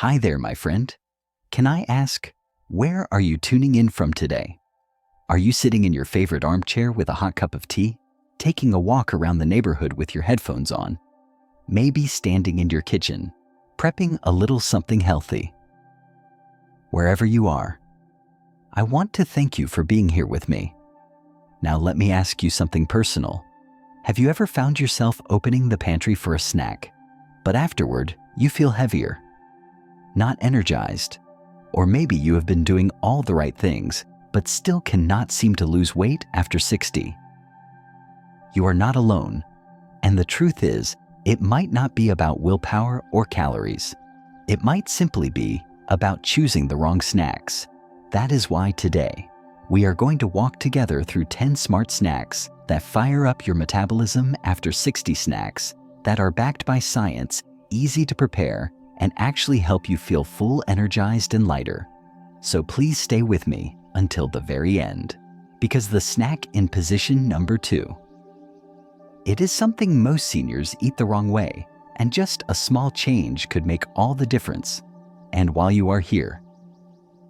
Hi there, my friend. Can I ask, where are you tuning in from today? Are you sitting in your favorite armchair with a hot cup of tea, taking a walk around the neighborhood with your headphones on? Maybe standing in your kitchen, prepping a little something healthy? Wherever you are, I want to thank you for being here with me. Now let me ask you something personal. Have you ever found yourself opening the pantry for a snack, but afterward you feel heavier, not energized, or maybe you have been doing all the right things but still cannot seem to lose weight after 60? You are not alone, and the truth is, it might not be about willpower or calories. It might simply be about choosing the wrong snacks. That is why today, we are going to walk together through 10 smart snacks that fire up your metabolism after 60 snacks that are backed by science, easy to prepare, and actually help you feel full, energized, and lighter. So please stay with me until the very end, because the snack in position number 2. It is something most seniors eat the wrong way, and just a small change could make all the difference. And while you are here,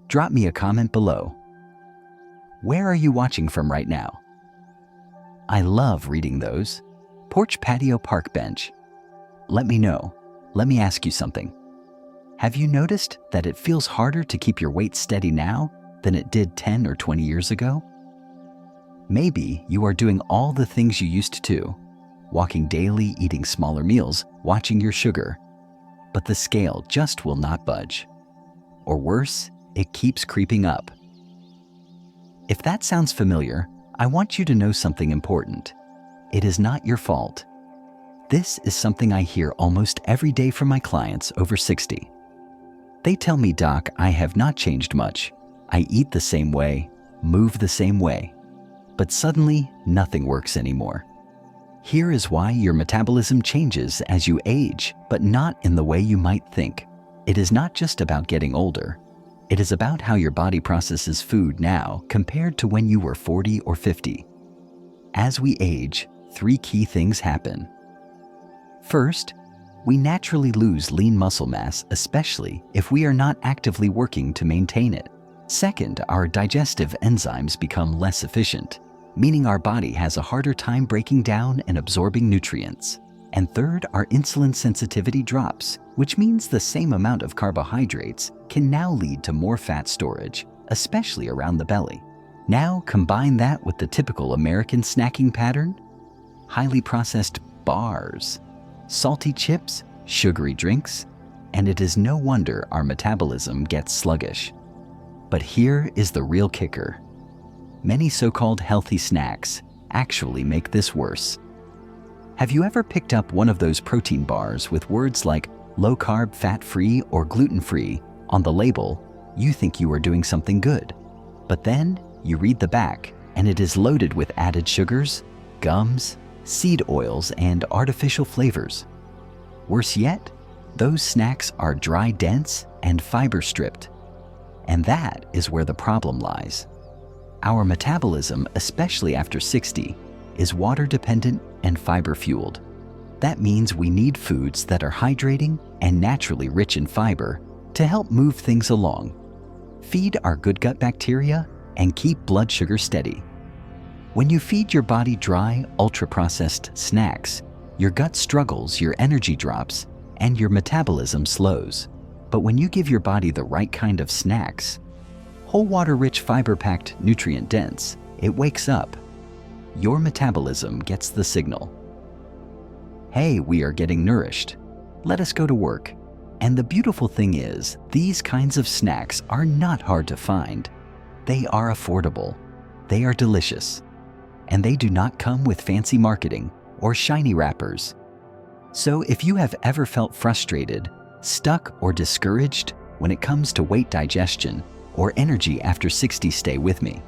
drop me a comment below. Where are you watching from right now? I love reading those. Porch, patio, park bench. Let me know. Let me ask you something. Have you noticed that it feels harder to keep your weight steady now than it did 10 or 20 years ago? Maybe you are doing all the things you used to, walking daily, eating smaller meals, watching your sugar, but the scale just will not budge. Or worse, it keeps creeping up. If that sounds familiar, I want you to know something important. It is not your fault. This is something I hear almost every day from my clients over 60. They tell me, "Doc, I have not changed much. I eat the same way, move the same way, but suddenly nothing works anymore." Here is why your metabolism changes as you age, but not in the way you might think. It is not just about getting older. It is about how your body processes food now compared to when you were 40 or 50. As we age, 3 key things happen. First, we naturally lose lean muscle mass, especially if we are not actively working to maintain it. Second, our digestive enzymes become less efficient, meaning our body has a harder time breaking down and absorbing nutrients. And third, our insulin sensitivity drops, which means the same amount of carbohydrates can now lead to more fat storage, especially around the belly. Now combine that with the typical American snacking pattern: highly processed bars, salty chips, sugary drinks, and it is no wonder our metabolism gets sluggish. But here is the real kicker. Many so-called healthy snacks actually make this worse. Have you ever picked up one of those protein bars with words like low-carb, fat-free, or gluten-free on the label? You think you are doing something good. But then you read the back, and it is loaded with added sugars, gums, seed oils, and artificial flavors. Worse yet, those snacks are dry dense and fiber stripped. And that is where the problem lies. Our metabolism, especially after 60, is water dependent and fiber fueled. That means we need foods that are hydrating and naturally rich in fiber to help move things along, feed our good gut bacteria, and keep blood sugar steady. When you feed your body dry, ultra-processed snacks, your gut struggles, your energy drops, and your metabolism slows. But when you give your body the right kind of snacks, whole water-rich, fiber-packed, nutrient-dense, it wakes up. Your metabolism gets the signal. Hey, we are getting nourished. Let us go to work. And the beautiful thing is, these kinds of snacks are not hard to find. They are affordable. They are delicious. And they do not come with fancy marketing or shiny wrappers. So if you have ever felt frustrated, stuck, or discouraged when it comes to weight digestion or energy after 60, stay with me.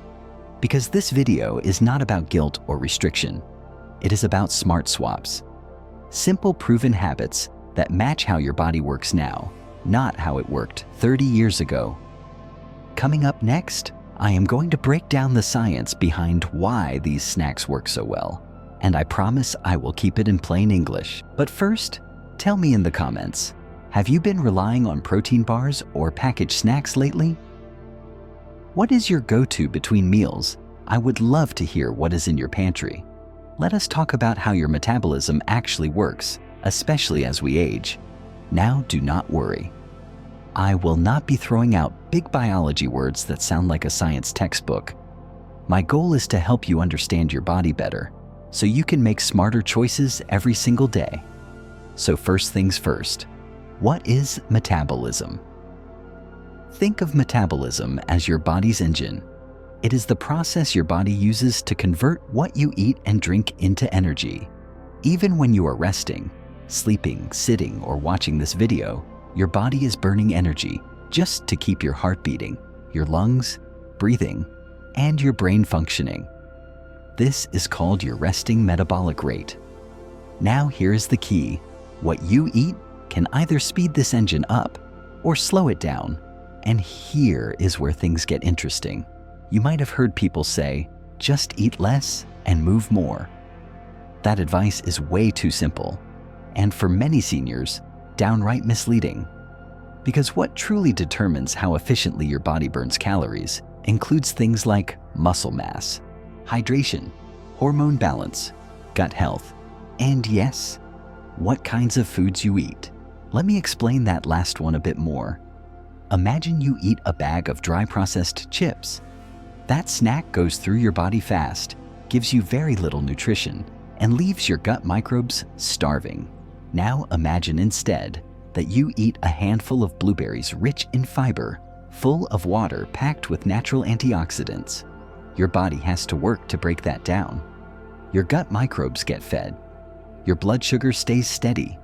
Because this video is not about guilt or restriction. It is about smart swaps. Simple, proven habits that match how your body works now, not how it worked 30 years ago. Coming up next, I am going to break down the science behind why these snacks work so well. And I promise I will keep it in plain English. But first, tell me in the comments, Have you been relying on protein bars or packaged snacks lately? What is your go-to between meals? I would love to hear what is in your pantry. Let us talk about how your metabolism actually works, especially as we age. Now, do not worry. I will not be throwing out big biology words that sound like a science textbook. My goal is to help you understand your body better, so you can make smarter choices every single day. So first things first, what is metabolism? Think of metabolism as your body's engine. It is the process your body uses to convert what you eat and drink into energy. Even when you are resting, sleeping, sitting, or watching this video, your body is burning energy just to keep your heart beating, your lungs breathing, and your brain functioning. This is called your resting metabolic rate. Now here is the key. What you eat can either speed this engine up or slow it down. And here is where things get interesting. You might have heard people say, just eat less and move more. That advice is way too simple, and for many seniors, downright misleading. Because what truly determines how efficiently your body burns calories includes things like muscle mass, hydration, hormone balance, gut health, and yes, what kinds of foods you eat. Let me explain that last one a bit more. Imagine you eat a bag of dry processed chips. That snack goes through your body fast, gives you very little nutrition, and leaves your gut microbes starving. Now imagine instead that you eat a handful of blueberries rich in fiber, full of water packed with natural antioxidants. Your body has to work to break that down. Your gut microbes get fed. Your blood sugar stays steady,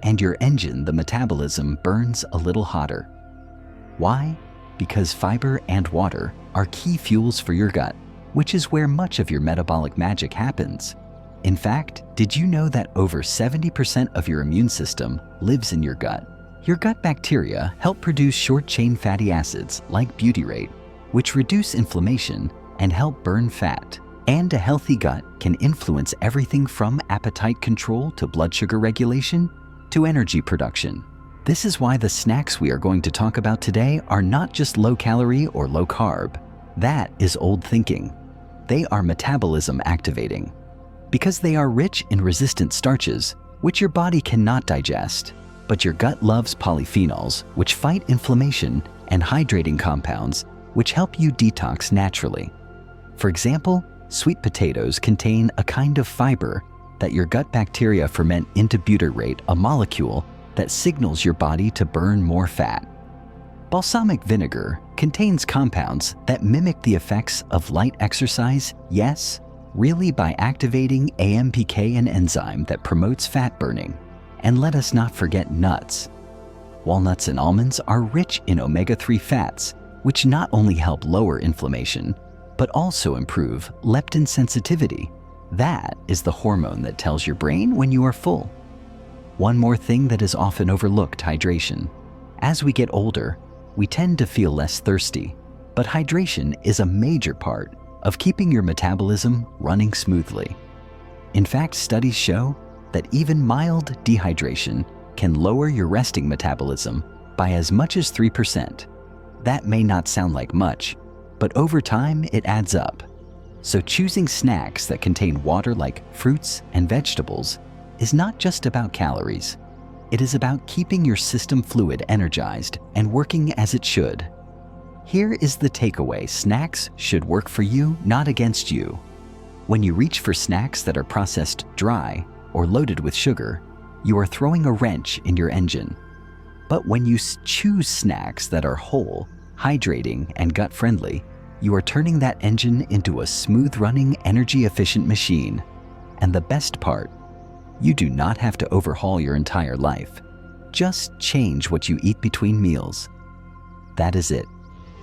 and your engine, the metabolism, burns a little hotter. Why? Because fiber and water are key fuels for your gut, which is where much of your metabolic magic happens. In fact, did you know that over 70% of your immune system lives in your gut? Your gut bacteria help produce short-chain fatty acids like butyrate, which reduce inflammation and help burn fat. And a healthy gut can influence everything from appetite control to blood sugar regulation to energy production. This is why the snacks we are going to talk about today are not just low-calorie or low-carb. That is old thinking. They are metabolism activating, because they are rich in resistant starches, which your body cannot digest. But your gut loves polyphenols, which fight inflammation, and hydrating compounds, which help you detox naturally. For example, sweet potatoes contain a kind of fiber that your gut bacteria ferment into butyrate, a molecule that signals your body to burn more fat. Balsamic vinegar contains compounds that mimic the effects of light exercise, yes, really by activating AMPK, an enzyme that promotes fat burning. And let us not forget nuts. Walnuts and almonds are rich in omega-3 fats, which not only help lower inflammation, but also improve leptin sensitivity. That is the hormone that tells your brain when you are full. One more thing that is often overlooked: hydration. As we get older, we tend to feel less thirsty, but hydration is a major part of keeping your metabolism running smoothly. In fact, studies show that even mild dehydration can lower your resting metabolism by as much as 3%. That may not sound like much, but over time it adds up. So choosing snacks that contain water like fruits and vegetables is not just about calories. It is about keeping your system fluid, energized, and working as it should. Here is the takeaway: snacks should work for you, not against you. When you reach for snacks that are processed dry or loaded with sugar, you are throwing a wrench in your engine. But when you choose snacks that are whole, hydrating, and gut-friendly, you are turning that engine into a smooth-running, energy-efficient machine. And the best part, you do not have to overhaul your entire life. Just change what you eat between meals. That is it.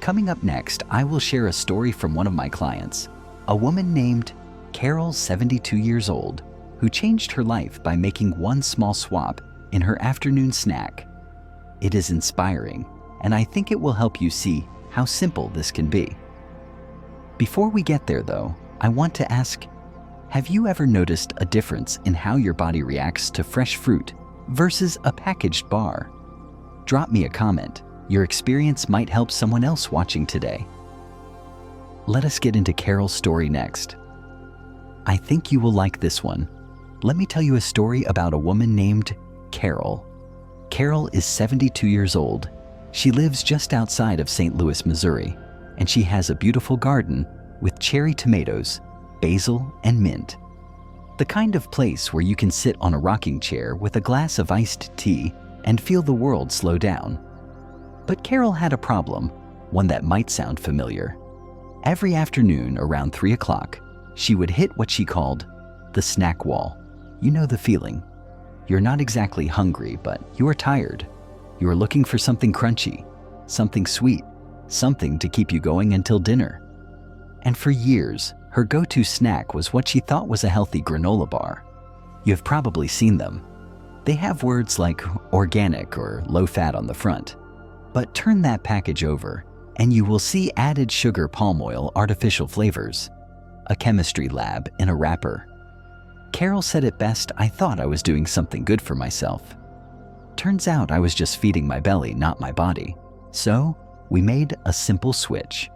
Coming up next, I will share a story from one of my clients, a woman named Carol, 72 years old, who changed her life by making one small swap in her afternoon snack. It is inspiring, and I think it will help you see how simple this can be. Before we get there though, I want to ask, have you ever noticed a difference in how your body reacts to fresh fruit versus a packaged bar? Drop me a comment. Your experience might help someone else watching today. Let us get into Carol's story next. I think you will like this one. Let me tell you a story about a woman named Carol. Carol is 72 years old. She lives just outside of St. Louis, Missouri, and she has a beautiful garden with cherry tomatoes, basil, and mint. The kind of place where you can sit on a rocking chair with a glass of iced tea and feel the world slow down. But Carol had a problem, one that might sound familiar. Every afternoon around 3 o'clock, she would hit what she called the snack wall. You know the feeling. You're not exactly hungry, but you are tired. You are looking for something crunchy, something sweet, something to keep you going until dinner. And for years, her go-to snack was what she thought was a healthy granola bar. You've probably seen them. They have words like organic or low-fat on the front. But turn that package over, and you will see added sugar, palm oil, artificial flavors, a chemistry lab in a wrapper. Carol said it best, I thought I was doing something good for myself. Turns out I was just feeding my belly, not my body. So we made a simple switch.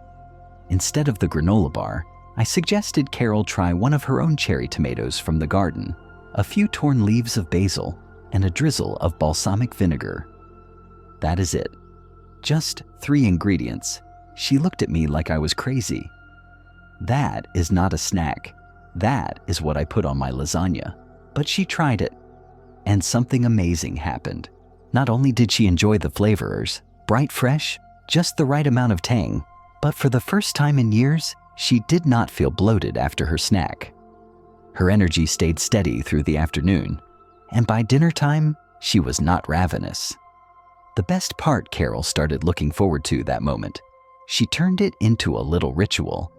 Instead of the granola bar, I suggested Carol try one of her own cherry tomatoes from the garden, a few torn leaves of basil, and a drizzle of balsamic vinegar. That is it. Just 3 ingredients. She looked at me like I was crazy. That is not a snack. That is what I put on my lasagna. But she tried it, and something amazing happened. Not only did she enjoy the flavors, bright fresh, just the right amount of tang, but for the first time in years, she did not feel bloated after her snack. Her energy stayed steady through the afternoon, and by dinner time, she was not ravenous. The best part Carol started looking forward to that moment. She turned it into a little ritual.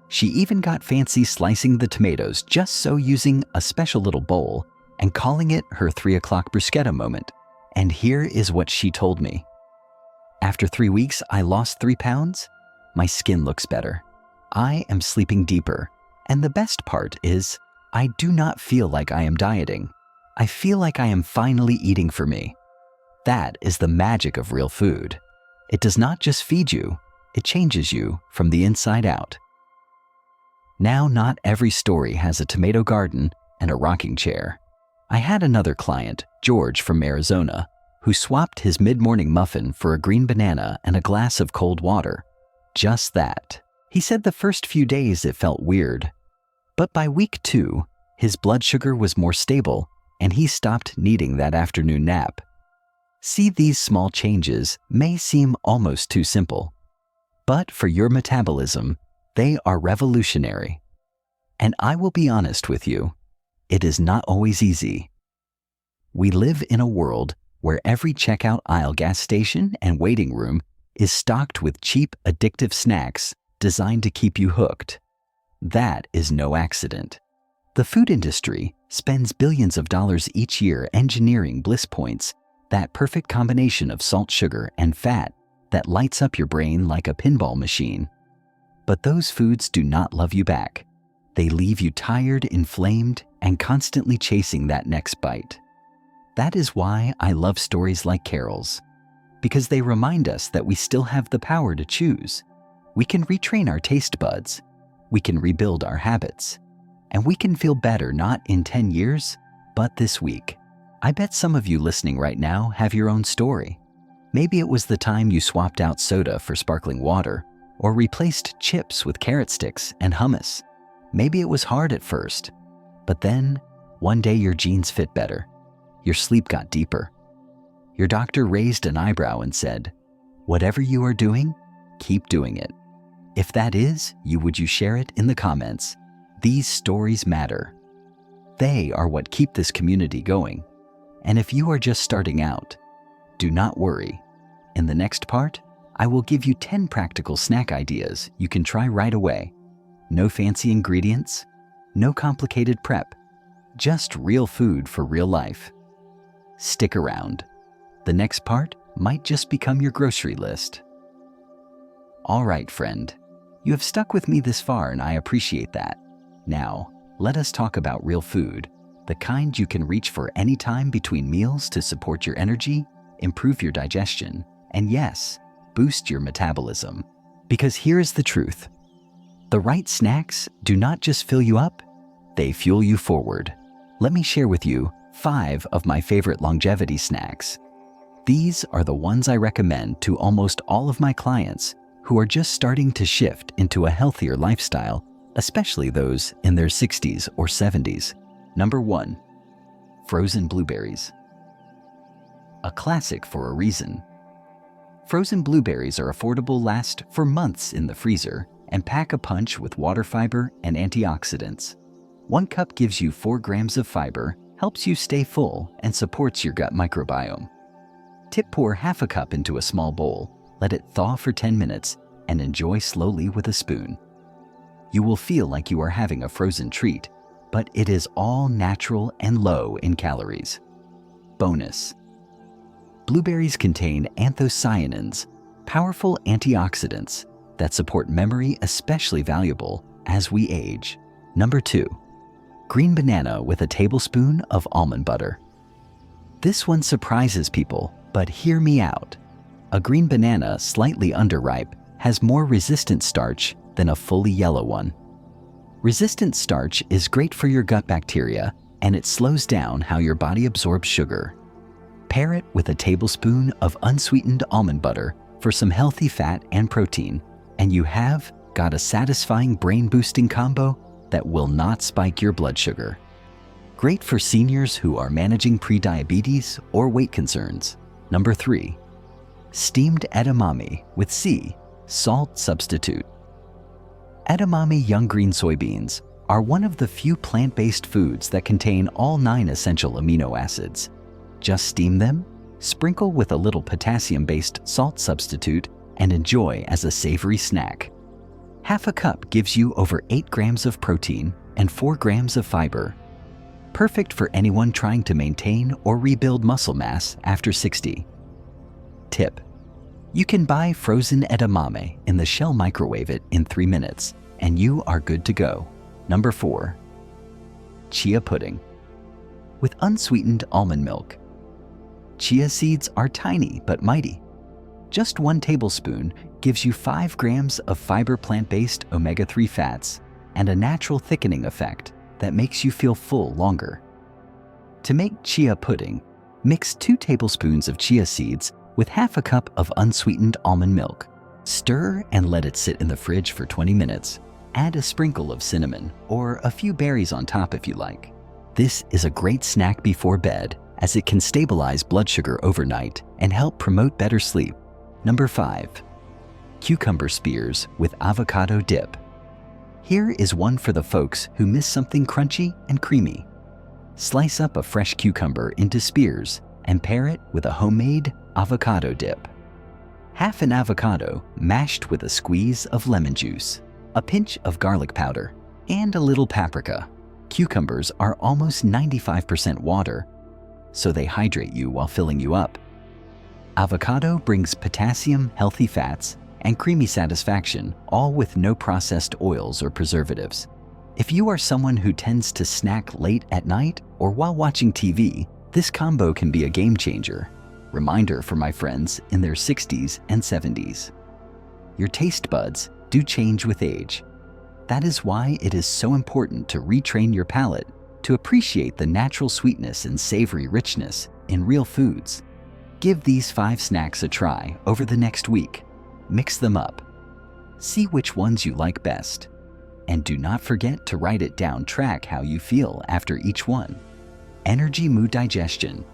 She even got fancy slicing the tomatoes just so, using a special little bowl and calling it her 3 o'clock bruschetta moment. And here is what she told me. After 3 weeks, I lost 3 pounds. My skin looks better. I am sleeping deeper. And the best part is, I do not feel like I am dieting. I feel like I am finally eating for me. That is the magic of real food. It does not just feed you, it changes you from the inside out. Now, not every story has a tomato garden and a rocking chair. I had another client, George from Arizona, who swapped his mid-morning muffin for a green banana and a glass of cold water. Just that. He said the first few days it felt weird. But by week 2, his blood sugar was more stable and he stopped needing that afternoon nap. See, these small changes may seem almost too simple, but for your metabolism, they are revolutionary. And I will be honest with you, it is not always easy. We live in a world where every checkout aisle, gas station, and waiting room is stocked with cheap, addictive snacks designed to keep you hooked. That is no accident. The food industry spends billions of dollars each year engineering bliss points, that perfect combination of salt, sugar, and fat that lights up your brain like a pinball machine. But those foods do not love you back. They leave you tired, inflamed, and constantly chasing that next bite. That is why I love stories like Carol's, because they remind us that we still have the power to choose. We can retrain our taste buds, we can rebuild our habits, and we can feel better not in 10 years, but this week. I bet some of you listening right now have your own story. Maybe it was the time you swapped out soda for sparkling water, or replaced chips with carrot sticks and hummus. Maybe it was hard at first, but then one day your jeans fit better, your sleep got deeper. Your doctor raised an eyebrow and said, "Whatever you are doing, keep doing it." If that is you, would you share it in the comments? These stories matter. They are what keep this community going. And if you are just starting out, do not worry. In the next part, I will give you 10 practical snack ideas you can try right away. No fancy ingredients, no complicated prep, just real food for real life. Stick around. The next part might just become your grocery list. All right, friend. You have stuck with me this far and I appreciate that. Now, let us talk about real food. The kind you can reach for any time between meals to support your energy, improve your digestion, and yes, boost your metabolism. Because here's the truth. The right snacks do not just fill you up, they fuel you forward. Let me share with you 5 of my favorite longevity snacks. These are the ones I recommend to almost all of my clients who are just starting to shift into a healthier lifestyle, especially those in their 60s or 70s. Number 1. Frozen blueberries. A classic for a reason. Frozen blueberries are affordable, last for months in the freezer, and pack a punch with water fiber and antioxidants. 1 cup gives you 4 grams of fiber, helps you stay full, and supports your gut microbiome. Tip: pour half a cup into a small bowl, let it thaw for 10 minutes, and enjoy slowly with a spoon. You will feel like you are having a frozen treat, but it is all natural and low in calories. Bonus: blueberries contain anthocyanins, powerful antioxidants that support memory, especially valuable as we age. Number 2. Green banana with a tablespoon of almond butter. This one surprises people, but hear me out. A green banana slightly underripe has more resistant starch than a fully yellow one. Resistant starch is great for your gut bacteria, and it slows down how your body absorbs sugar. Pair it with a tablespoon of unsweetened almond butter for some healthy fat and protein, and you have got a satisfying brain-boosting combo that will not spike your blood sugar. Great for seniors who are managing prediabetes or weight concerns. Number 3. Steamed edamame with sea salt substitute. Edamame young green soybeans are one of the few plant-based foods that contain all 9 essential amino acids. Just steam them, sprinkle with a little potassium-based salt substitute, and enjoy as a savory snack. Half a cup gives you over 8 grams of protein and 4 grams of fiber. Perfect for anyone trying to maintain or rebuild muscle mass after 60. Tip: you can buy frozen edamame in the shell, microwave it in 3 minutes, and you are good to go. Number 4. Chia pudding with unsweetened almond milk. Chia seeds are tiny but mighty. Just 1 tablespoon gives you 5 grams of fiber, plant-based omega-3 fats, and a natural thickening effect that makes you feel full longer. To make chia pudding, mix 2 tablespoons of chia seeds with half a cup of unsweetened almond milk. Stir and let it sit in the fridge for 20 minutes. Add a sprinkle of cinnamon or a few berries on top if you like. This is a great snack before bed, as it can stabilize blood sugar overnight and help promote better sleep. Number 5. Cucumber spears with avocado dip. Here is one for the folks who miss something crunchy and creamy. Slice up a fresh cucumber into spears and pair it with a homemade avocado dip. Half an avocado mashed with a squeeze of lemon juice, a pinch of garlic powder, and a little paprika. Cucumbers are almost 95% water, so they hydrate you while filling you up. Avocado brings potassium, healthy fats, and creamy satisfaction, all with no processed oils or preservatives. If you are someone who tends to snack late at night or while watching TV, this combo can be a game changer. Reminder for my friends in their 60s and 70s. Your taste buds do change with age. That is why it is so important to retrain your palate to appreciate the natural sweetness and savory richness in real foods. Give these 5 snacks a try over the next week. Mix them up. See which ones you like best. And do not forget to write it down. Track how you feel after each one. Energy, mood, digestion.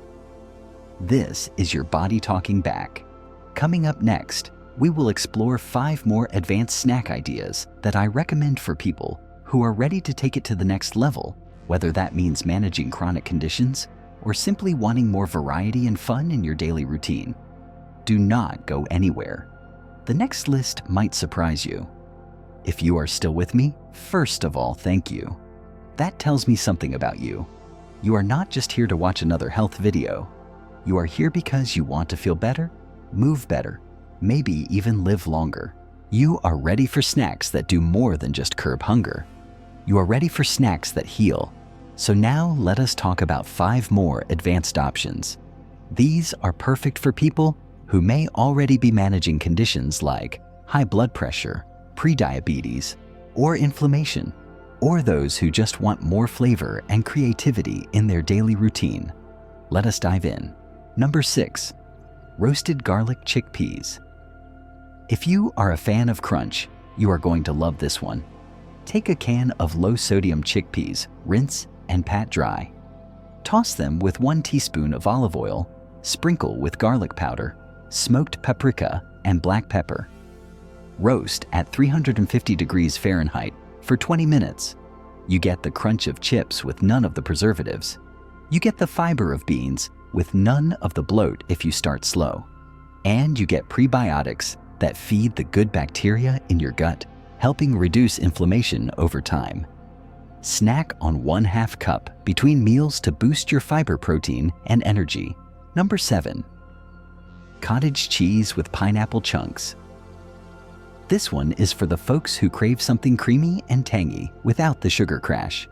This is your body talking back. Coming up next, we will explore 5 more advanced snack ideas that I recommend for people who are ready to take it to the next level, whether that means managing chronic conditions or simply wanting more variety and fun in your daily routine. Do not go anywhere. The next list might surprise you. If you are still with me, first of all, thank you. That tells me something about you. You are not just here to watch another health video. You are here because you want to feel better, move better, maybe even live longer. You are ready for snacks that do more than just curb hunger. You are ready for snacks that heal. So now let us talk about 5 more advanced options. These are perfect for people who may already be managing conditions like high blood pressure, prediabetes, or inflammation, or those who just want more flavor and creativity in their daily routine. Let us dive in. Number 6. Roasted garlic chickpeas. If you are a fan of crunch, you are going to love this one. Take a can of low-sodium chickpeas, rinse and pat dry. Toss them with 1 teaspoon of olive oil, sprinkle with garlic powder, smoked paprika, and black pepper. Roast at 350 degrees Fahrenheit for 20 minutes. You get the crunch of chips with none of the preservatives. You get the fiber of beans with none of the bloat if you start slow. And you get prebiotics that feed the good bacteria in your gut, helping reduce inflammation over time. Snack on 1/2 cup between meals to boost your fiber protein and energy. Number 7. Cottage cheese with pineapple chunks. This one is for the folks who crave something creamy and tangy without the sugar crash.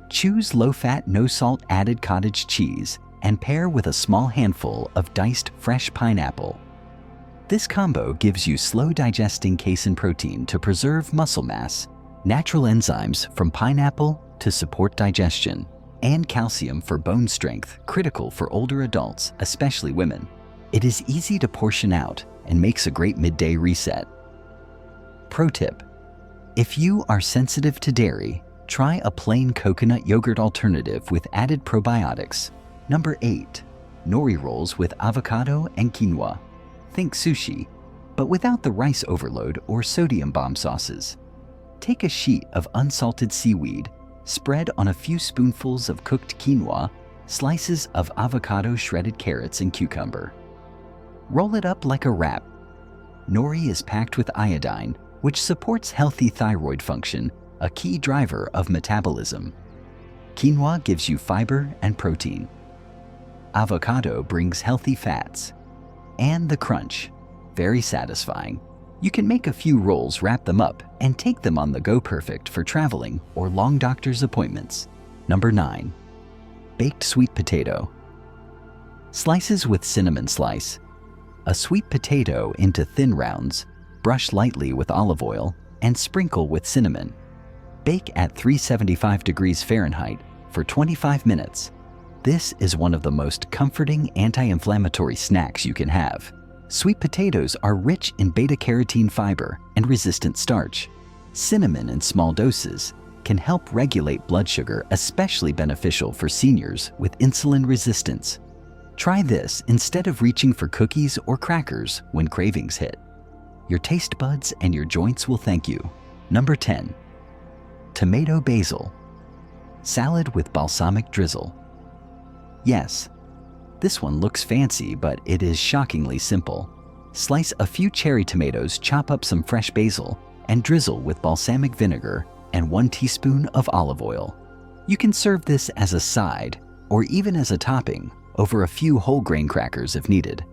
Choose low-fat, no-salt added cottage cheese and pair with a small handful of diced fresh pineapple. This combo gives you slow-digesting casein protein to preserve muscle mass, natural enzymes from pineapple to support digestion, and calcium for bone strength, critical for older adults, especially women. It is easy to portion out and makes a great midday reset. Pro tip: if you are sensitive to dairy, try a plain coconut yogurt alternative with added probiotics. Number 8. Nori rolls with avocado and quinoa. Think sushi, but without the rice overload or sodium bomb sauces. Take a sheet of unsalted seaweed, spread on a few spoonfuls of cooked quinoa, slices of avocado, shredded carrots, and cucumber. Roll it up like a wrap. Nori is packed with iodine, which supports healthy thyroid function, a key driver of metabolism. Quinoa gives you fiber and protein. Avocado brings healthy fats. And the crunch, very satisfying. You can make a few rolls, wrap them up, and take them on the go, perfect for traveling or long doctor's appointments. Number 9. Baked sweet potato. Slices with cinnamon slice. A sweet potato into thin rounds, brush lightly with olive oil, and sprinkle with cinnamon. Bake at 375 degrees Fahrenheit for 25 minutes. This is one of the most comforting anti-inflammatory snacks you can have. Sweet potatoes are rich in beta-carotene fiber and resistant starch. Cinnamon in small doses can help regulate blood sugar, especially beneficial for seniors with insulin resistance. Try this instead of reaching for cookies or crackers when cravings hit. Your taste buds and your joints will thank you. Number 10. Tomato basil. Salad with balsamic drizzle. Yes, this one looks fancy, but it is shockingly simple. Slice a few cherry tomatoes, chop up some fresh basil, and drizzle with balsamic vinegar and 1 teaspoon of olive oil. You can serve this as a side or even as a topping over a few whole grain crackers if needed.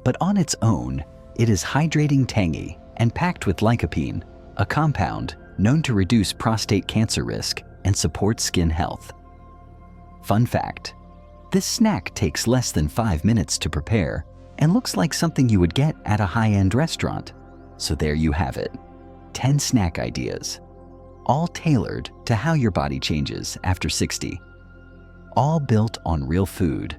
But on its own, it is hydrating, tangy, and packed with lycopene, a compound known to reduce prostate cancer risk and support skin health. Fun fact: this snack takes less than 5 minutes to prepare and looks like something you would get at a high-end restaurant. So there you have it, 10 snack ideas, all tailored to how your body changes after 60. All built on real food,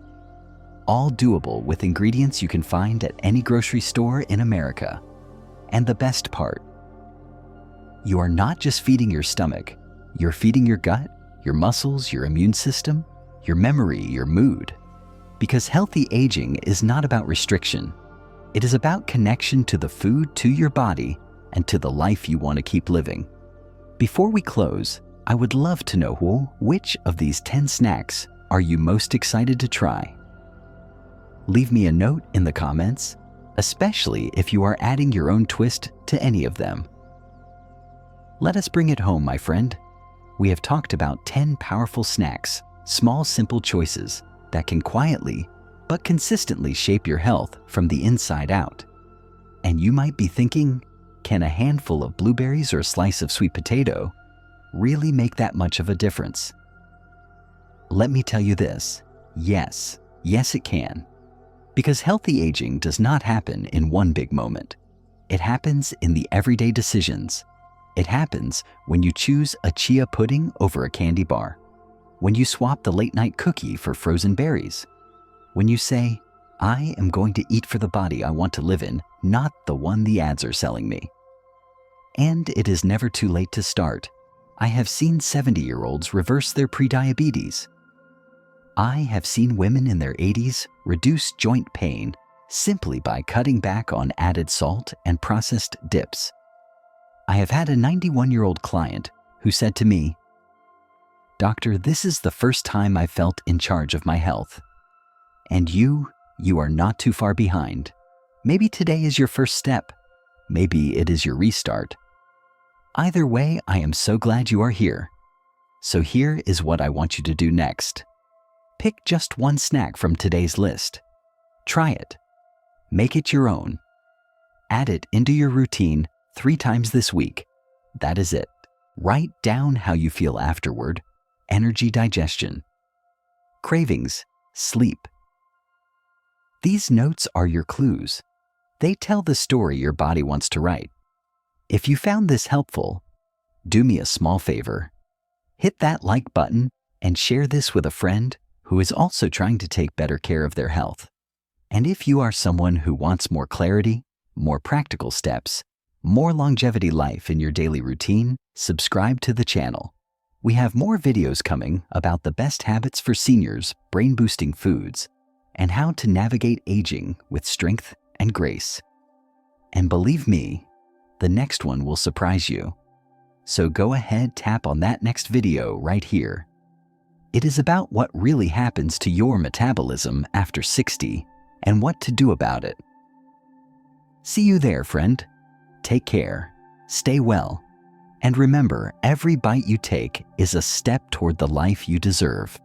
all doable with ingredients you can find at any grocery store in America. And the best part, you are not just feeding your stomach, you're feeding your gut, your muscles, your immune system, your memory, your mood. Because healthy aging is not about restriction. It is about connection to the food, to your body, and to the life you want to keep living. Before we close, I would love to know which of these 10 snacks are you most excited to try? Leave me a note in the comments, especially if you are adding your own twist to any of them. Let us bring it home, my friend. We have talked about 10 powerful snacks, small, simple choices that can quietly but consistently shape your health from the inside out. And you might be thinking, can a handful of blueberries or a slice of sweet potato really make that much of a difference? Let me tell you this, yes it can. Because healthy aging does not happen in one big moment. It happens in the everyday decisions. It happens when you choose a chia pudding over a candy bar, when you swap the late-night cookie for frozen berries, when you say, I am going to eat for the body I want to live in, not the one the ads are selling me. And it is never too late to start. I have seen 70-year-olds reverse their prediabetes. I have seen women in their 80s reduce joint pain simply by cutting back on added salt and processed dips. I have had a 91-year-old client who said to me, Doctor, this is the first time I felt in charge of my health. And you are not too far behind. Maybe today is your first step. Maybe it is your restart. Either way, I am so glad you are here. So here is what I want you to do next. Pick just one snack from today's list. Try it. Make it your own. Add it into your routine 3 times this week. That is it. Write down how you feel afterward. Energy, digestion, cravings, sleep. These notes are your clues. They tell the story your body wants to write. If you found this helpful, do me a small favor. Hit that like button and share this with a friend who is also trying to take better care of their health. And if you are someone who wants more clarity, more practical steps, more longevity life in your daily routine, subscribe to the channel. We have more videos coming about the best habits for seniors, brain-boosting foods, and how to navigate aging with strength and grace. And believe me, the next one will surprise you. So go ahead, tap on that next video right here. It is about what really happens to your metabolism after 60 and what to do about it. See you there, friend. Take care, stay well, and remember, every bite you take is a step toward the life you deserve.